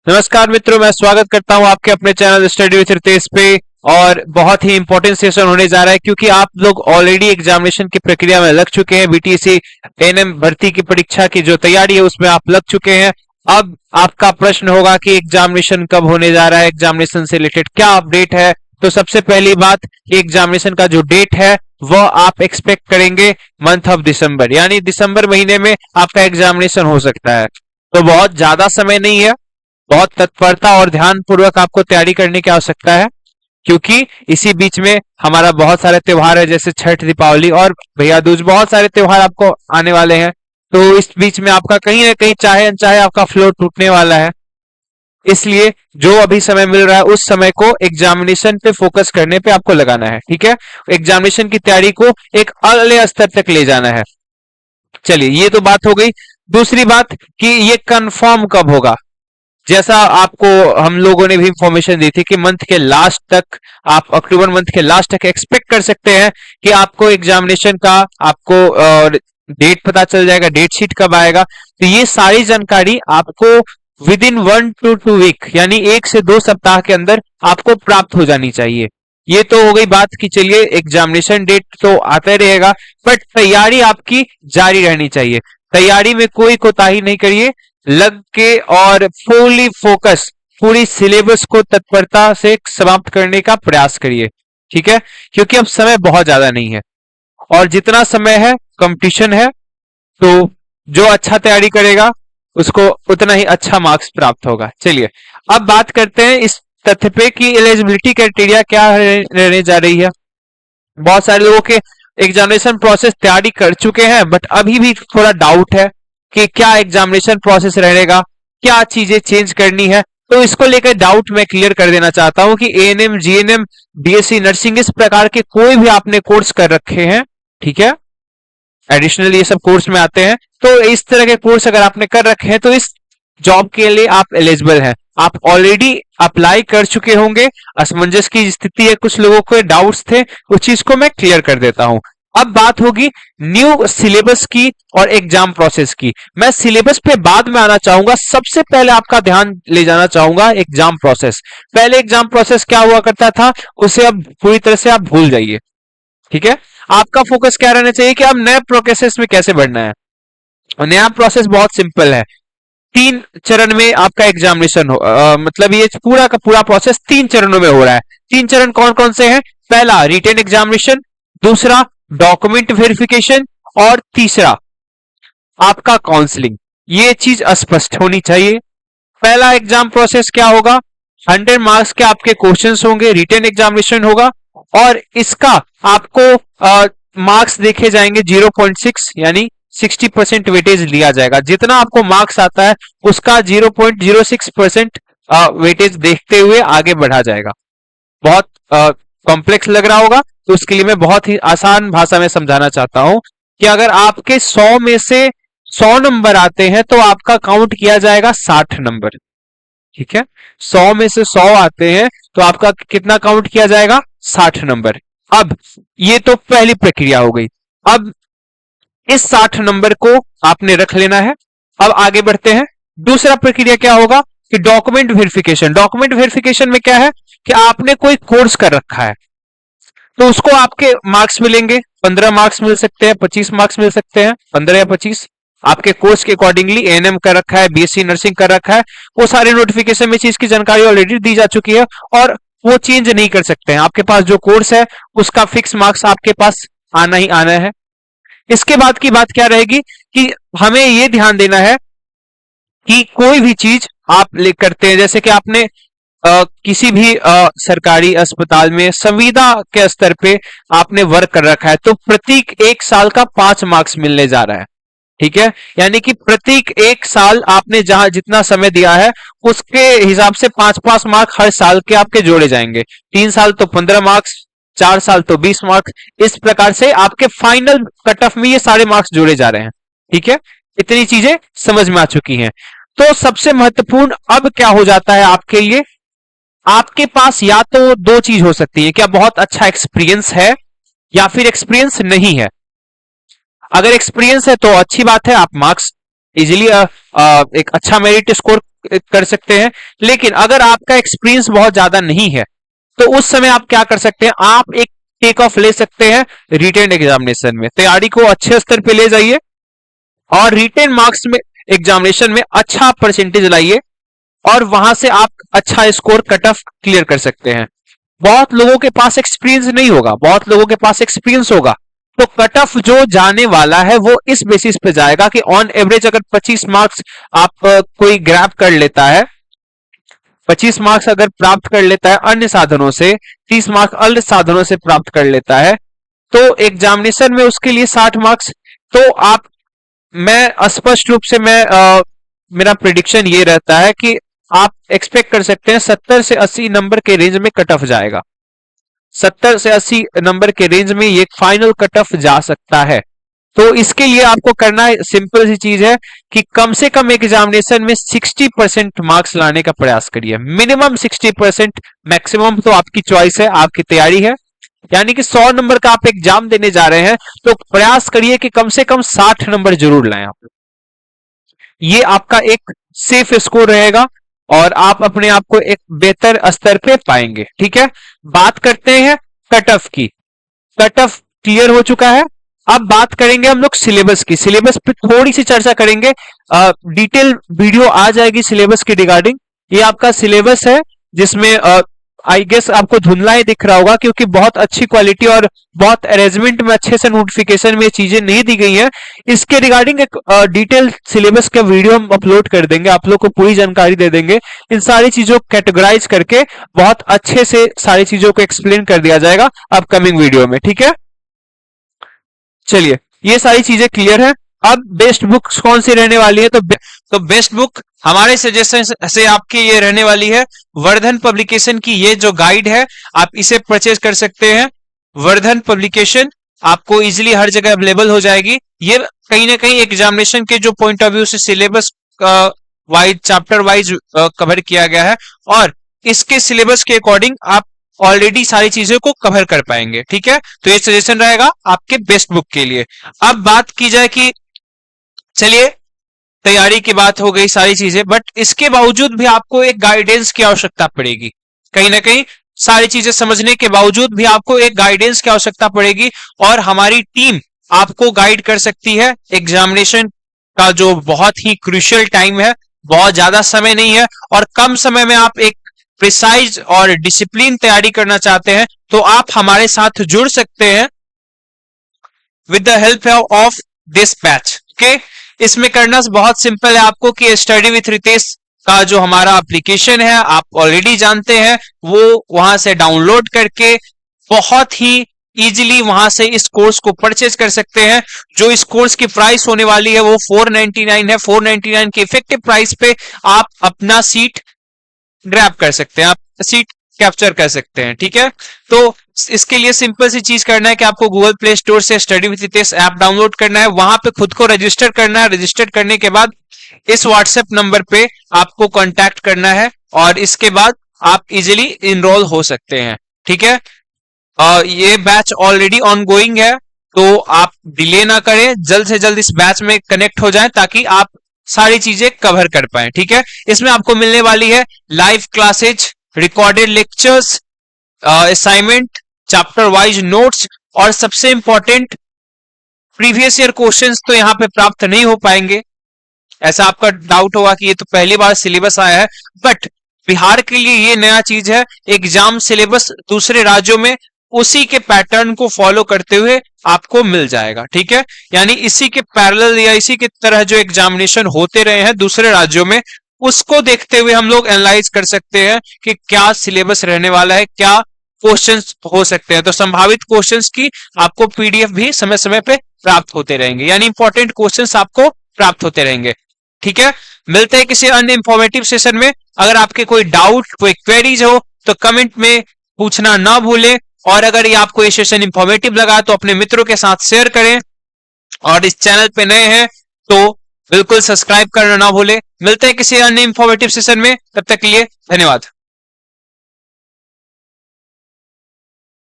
नमस्कार मित्रों, मैं स्वागत करता हूं आपके अपने चैनल स्टडी विद रितेश पे। और बहुत ही इंपॉर्टेंट सेशन होने जा रहा है क्योंकि आप लोग ऑलरेडी एग्जामिनेशन की प्रक्रिया में लग चुके हैं। बीटीसी एएनएम भर्ती की परीक्षा की जो तैयारी है उसमें आप लग चुके हैं। अब आपका प्रश्न होगा कि एग्जामिनेशन कब होने जा रहा है, एग्जामिनेशन से रिलेटेड क्या अपडेट है। तो सबसे पहली बात, एग्जामिनेशन का जो डेट है वह आप एक्सपेक्ट करेंगे मंथ ऑफ दिसंबर, यानी दिसंबर महीने में आपका एग्जामिनेशन हो सकता है। तो बहुत ज्यादा समय नहीं है, बहुत तत्परता और ध्यान पूर्वक आपको तैयारी करने की आवश्यकता है क्योंकि इसी बीच में हमारा बहुत सारे त्योहार है, जैसे छठ, दीपावली और भैया दूज। बहुत सारे त्योहार आपको आने वाले हैं, तो इस बीच में आपका कहीं ना कहीं चाहे अनचाहे आपका फ्लो टूटने वाला है। इसलिए जो अभी समय मिल रहा है उस समय को एग्जामिनेशन पे फोकस करने पे आपको लगाना है। ठीक है, एग्जामिनेशन की तैयारी को एक अगले स्तर तक ले जाना है। चलिए, ये तो बात हो गई। दूसरी बात कि ये कंफर्म कब होगा। जैसा आपको हम लोगों ने भी इंफॉर्मेशन दी थी कि मंथ के लास्ट तक, आप अक्टूबर मंथ के लास्ट तक एक्सपेक्ट कर सकते हैं कि आपको एग्जामिनेशन का आपको डेट पता चल जाएगा, डेट शीट कब आएगा। तो ये सारी जानकारी आपको विद इन 1 to 2 वीक यानी 1 से 2 सप्ताह के अंदर आपको प्राप्त हो जानी चाहिए। ये तो हो गई बात कि चलिए एग्जामिनेशन डेट तो आता ही रहेगा, बट तैयारी आपकी जारी रहनी चाहिए। तैयारी में कोई कोताही नहीं करिए, लग के और फुली फोकस, पूरी सिलेबस को तत्परता से समाप्त करने का प्रयास करिए। ठीक है, क्योंकि अब समय बहुत ज्यादा नहीं है और जितना समय है कंपटीशन है, तो जो अच्छा तैयारी करेगा उसको उतना ही अच्छा मार्क्स प्राप्त होगा। चलिए, अब बात करते हैं इस तथ्य पे कि एलिजिबिलिटी क्राइटेरिया क्या रहने जा रही है। बहुत सारे लोगों के एग्जामिनेशन प्रोसेस तैयारी कर चुके हैं, बट अभी भी थोड़ा डाउट है कि क्या एग्जामिनेशन प्रोसेस रहेगा, क्या चीजें चेंज करनी है। तो इसको लेकर डाउट मैं क्लियर कर देना चाहता हूं कि एएनएम, जीएनएम, बीएससी नर्सिंग, इस प्रकार के कोई भी आपने कोर्स कर रखे हैं, ठीक है, एडिशनल ये सब कोर्स में आते हैं, तो इस तरह के कोर्स अगर आपने कर रखे हैं तो इस जॉब के लिए आप एलिजिबल हैं। आप ऑलरेडी अप्लाई कर चुके होंगे। असमंजस की स्थिति है, कुछ लोगों को डाउट्स थे, उस चीज को मैं क्लियर कर देता हूं। अब बात होगी न्यू सिलेबस की और एग्जाम प्रोसेस की। मैं सिलेबस पे बाद में आना चाहूंगा, सबसे पहले आपका ध्यान ले जाना चाहूंगा एग्जाम प्रोसेस। पहले एग्जाम प्रोसेस क्या हुआ करता था उसे अब पूरी तरह से आप भूल जाइए। ठीक है, आपका फोकस क्या रहना चाहिए कि अब नए प्रोसेस में कैसे बढ़ना है। और नया प्रोसेस बहुत सिंपल है, 3 चरण में आपका एग्जामिनेशन हो, मतलब ये पूरा का पूरा प्रोसेस 3 चरणों में हो रहा है। 3 चरण कौन कौन से हैं? पहला रिटेन एग्जामिनेशन, दूसरा डॉक्यूमेंट वेरिफिकेशन और तीसरा आपका काउंसलिंग। ये चीज स्पष्ट होनी चाहिए। पहला एग्जाम प्रोसेस क्या होगा? 100 मार्क्स के आपके क्वेश्चंस होंगे, रिटेन एग्जामिनेशन होगा और इसका आपको मार्क्स देखे जाएंगे 0.6 यानी 60% वेटेज लिया जाएगा। जितना आपको मार्क्स आता है उसका 0.06% वेटेज देखते हुए आगे बढ़ा जाएगा। बहुत कॉम्प्लेक्स लग रहा होगा, तो उसके लिए मैं बहुत ही आसान भाषा में समझाना चाहता हूं कि अगर आपके 100 में से 100 नंबर आते हैं तो आपका काउंट किया जाएगा 60 नंबर। ठीक है, 100 में से 100 आते हैं तो आपका कितना काउंट किया जाएगा? 60 नंबर। अब ये तो पहली प्रक्रिया हो गई। अब इस 60 नंबर को आपने रख लेना है। अब आगे बढ़ते हैं। दूसरा प्रक्रिया क्या होगा कि डॉक्यूमेंट वेरिफिकेशन। डॉक्यूमेंट वेरिफिकेशन में क्या है कि आपने कोई कोर्स कर रखा है तो उसको आपके मार्क्स मिलेंगे। 15 मार्क्स मिल सकते हैं, 25 मार्क्स मिल सकते हैं, 15 या 25 आपके कोर्स के अकॉर्डिंगली। एएनएम कर रखा है, बीएससी नर्सिंग कर रखा है, वो सारे नोटिफिकेशन में चीज की जानकारी ऑलरेडी दी जा चुकी है और वो चेंज नहीं कर सकते हैं। आपके पास जो कोर्स है उसका फिक्स मार्क्स आपके पास आना ही आना है। इसके बाद की बात क्या रहेगी कि हमें ये ध्यान देना है कि कोई भी चीज आप करते हैं, जैसे कि आपने किसी भी सरकारी अस्पताल में संविदा के स्तर पे आपने वर्क कर रखा है तो प्रत्येक 1 साल का 5 मार्क्स मिलने जा रहा है। ठीक है, यानी कि प्रत्येक 1 साल आपने जहां जितना समय दिया है उसके हिसाब से 5-5 मार्क हर साल के आपके जोड़े जाएंगे। 3 साल तो 15 मार्क्स, 4 साल तो 20 मार्क्स। इस प्रकार से आपके फाइनल कट ऑफ में ये सारे मार्क्स जोड़े जा रहे हैं। ठीक है, इतनी चीजें समझ में आ चुकी हैं। तो सबसे महत्वपूर्ण अब क्या हो जाता है आपके लिए, आपके पास या तो दो चीज हो सकती है, क्या बहुत अच्छा एक्सपीरियंस है या फिर एक्सपीरियंस नहीं है। अगर एक्सपीरियंस है तो अच्छी बात है, आप मार्क्स इजिली एक अच्छा मेरिट स्कोर कर सकते हैं। लेकिन अगर आपका एक्सपीरियंस बहुत ज्यादा नहीं है तो उस समय आप क्या कर सकते हैं, आप एक टेक ऑफ ले सकते हैं रिटेन एग्जामिनेशन में। तैयारी को अच्छे स्तर पे ले जाइए और रिटेन मार्क्स में एग्जामिनेशन में अच्छा परसेंटेज लाइए और वहां से आप अच्छा स्कोर कट ऑफ क्लियर कर सकते हैं। बहुत लोगों के पास एक्सपीरियंस नहीं होगा, बहुत लोगों के पास एक्सपीरियंस होगा, तो कट ऑफ जो जाने वाला है वो इस बेसिस पे जाएगा कि ऑन एवरेज अगर 25 मार्क्स आप कोई ग्रैब कर लेता है, 25 मार्क्स अगर प्राप्त कर लेता है अन्य साधनों से, 30 मार्क्स अन्य साधनों से प्राप्त कर लेता है, तो एग्जामिनेशन में उसके लिए 60 मार्क्स। तो आप, मैं स्पष्ट रूप से मेरा प्रिडिक्शन ये रहता है कि आप एक्सपेक्ट कर सकते हैं 70 से 80 नंबर के रेंज में कट ऑफ जाएगा। 70 से 80 नंबर के रेंज में ये फाइनल कट ऑफ जा सकता है। तो इसके लिए आपको करना सिंपल सी चीज है कि कम से कम एग्जामिनेशन में 60% मार्क्स लाने का प्रयास करिए, मिनिमम 60%, मैक्सिमम तो आपकी चॉइस है, आपकी तैयारी है। यानी कि 100 नंबर का आप एग्जाम देने जा रहे हैं तो प्रयास करिए कि कम से कम 60 नंबर जरूर लाएं आप। ये आपका एक सेफ स्कोर रहेगा और आप अपने आप को एक बेहतर स्तर पे पाएंगे। ठीक है, बात करते हैं कट ऑफ की। कट ऑफ क्लियर हो चुका है, अब बात करेंगे हम लोग सिलेबस की। सिलेबस पे थोड़ी सी चर्चा करेंगे, डिटेल वीडियो आ जाएगी सिलेबस के रिगार्डिंग। ये आपका सिलेबस है जिसमें आई गेस आपको धुंधला ही दिख रहा होगा क्योंकि बहुत अच्छी क्वालिटी और बहुत अरेंजमेंट में अच्छे से नोटिफिकेशन में ये चीजें नहीं दी गई हैं। इसके रिगार्डिंग एक डिटेल सिलेबस का वीडियो हम अपलोड कर देंगे, आप लोग को पूरी जानकारी दे देंगे। इन सारी चीजों को कैटेगराइज करके बहुत अच्छे से सारी चीजों को एक्सप्लेन कर दिया जाएगा अपकमिंग वीडियो में। ठीक है, चलिए ये सारी चीजें क्लियर है। अब बेस्ट बुक कौन सी रहने वाली है, तो बेस्ट बुक हमारे सजेशन से आपकी ये रहने वाली है वर्धन पब्लिकेशन की। ये जो गाइड है आप इसे परचेज कर सकते हैं। वर्धन पब्लिकेशन आपको इजीली हर जगह अवेलेबल हो जाएगी। ये कहीं ना कहीं एग्जामिनेशन के जो पॉइंट ऑफ व्यू से syllabus wise, chapter wise cover किया गया है और इसके सिलेबस के अकॉर्डिंग आप ऑलरेडी सारी चीजों को कवर कर पाएंगे। ठीक है, तो ये सजेशन रहेगा आपके बेस्ट बुक के लिए। अब बात की जाए कि चलिए तैयारी की बात हो गई सारी चीजें, बट इसके बावजूद भी आपको एक गाइडेंस की आवश्यकता पड़ेगी। कहीं ना कहीं सारी चीजें समझने के बावजूद भी आपको एक गाइडेंस की आवश्यकता पड़ेगी और हमारी टीम आपको गाइड कर सकती है। एग्जामिनेशन का जो बहुत ही क्रूशियल टाइम है, बहुत ज्यादा समय नहीं है और कम समय में आप एक प्रिसाइज और डिसिप्लिन तैयारी करना चाहते हैं तो आप हमारे साथ जुड़ सकते हैं with the help of this batch. Okay, इसमें करना बहुत सिंपल है आपको कि स्टडी विथ रितेश का जो हमारा एप्लीकेशन है आप ऑलरेडी जानते हैं, वो वहां से डाउनलोड करके बहुत ही इजीली वहां से इस कोर्स को परचेज कर सकते हैं। जो इस कोर्स की प्राइस होने वाली है वो 499 है। 499 के इफेक्टिव प्राइस पे आप अपना सीट ग्रैब कर सकते हैं, आप सीट कैप्चर कर सकते हैं। ठीक है, तो इसके लिए सिंपल सी चीज करना है कि आपको गूगल प्ले स्टोर से study with Ritesh app download करना है, वहां पे खुद को रजिस्टर करना है। रजिस्टर करने के बाद इस व्हाट्सएप नंबर पे आपको कांटेक्ट करना है और इसके बाद आप इजीली इनरोल हो सकते हैं। ठीक है, ये बैच ऑलरेडी ऑनगोइंग है तो आप डिले ना करें, जल्द से जल्द इस बैच में कनेक्ट हो जाएं ताकि आप सारी चीजें कवर कर पाए। ठीक है, इसमें आपको मिलने वाली है live classes, recorded lectures, assignment, chapter wise notes और सबसे इंपॉर्टेंट प्रीवियस ईयर क्वेश्चंस तो यहाँ पे प्राप्त नहीं हो पाएंगे। ऐसा आपका डाउट होगा कि ये तो पहली बार सिलेबस आया है, बट बिहार के लिए ये नया चीज है। एग्जाम सिलेबस दूसरे राज्यों में उसी के पैटर्न को फॉलो करते हुए आपको मिल जाएगा। ठीक है, यानी इसी के पैरेलल या इसी के तरह जो एग्जामिनेशन होते रहे हैं दूसरे राज्यों में, उसको देखते हुए हम लोग एनालाइज कर सकते हैं कि क्या सिलेबस रहने वाला है, क्या क्वेश्चंस हो सकते हैं। तो संभावित क्वेश्चंस की आपको पीडीएफ भी समय समय पे प्राप्त होते रहेंगे, यानी इंपॉर्टेंट क्वेश्चंस आपको प्राप्त होते रहेंगे। ठीक है, मिलते हैं किसी अन्य इंफॉर्मेटिव सेशन में। अगर आपके कोई डाउट, कोई क्वेरीज हो तो कमेंट में पूछना ना भूलें और अगर ये आपको ये सेशन इंफॉर्मेटिव लगा तो अपने मित्रों के साथ शेयर करें और इस चैनल पे नए हैं तो बिल्कुल सब्सक्राइब करना ना भूलें। मिलते हैं किसी अन्य इंफॉर्मेटिव सेशन में, तब तक के लिए धन्यवाद।